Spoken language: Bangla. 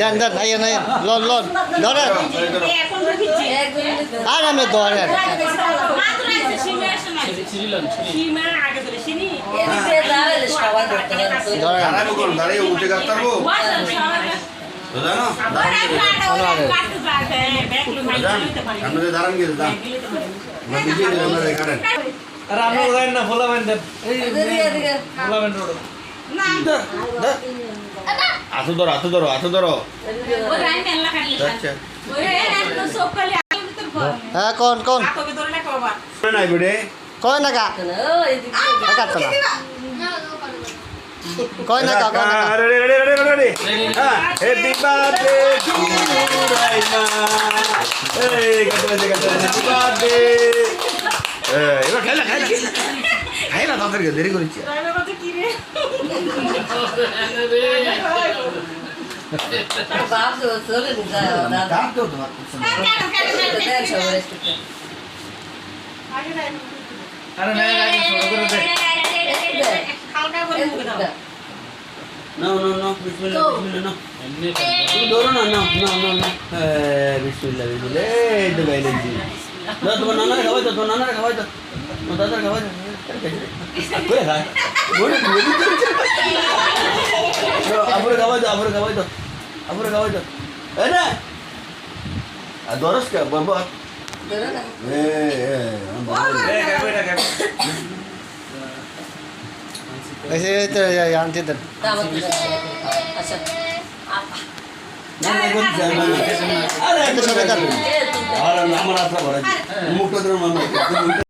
দেন দেন আইয়েন আইয়েন লোন লোন ধরেন আরামে ধরেন হাতে ধরো হাতে ধরো হাতে ধরো হ্যাঁ কোন কোন নাই বেড়ে কয় না কা কাটতো না কয় না কা রেডি রেডি রেডি রেডি হ্যাঁ হ্যাপি বার্থডে টু রাইমা এই কাটতে কাটতে হ্যাপি বার্থডে এবার খাইলা খাইলা খাইলা তাদেরকে দেরি করেছি বাপ তো চলে যায় দাদা তো তোমার আরে না ছোট করে দে No, no, no, bismillah, bismillah, no. Doro na, no, no, no, no. Bismillah, bismillah. The guidance. No, tu nana khawai to, tu nana khawai to. No, dada khawai to. Koi hai? Bole, bole. No, apur khawai to, apur khawai to. Apur khawai to. Eh na. Doros ka, bamba. Doro na. ऐसे तो आंटी देन আচ্ছা Na na gon jana. Are সবাই কাটবেন ara namara sa bora. Mukta dro mama.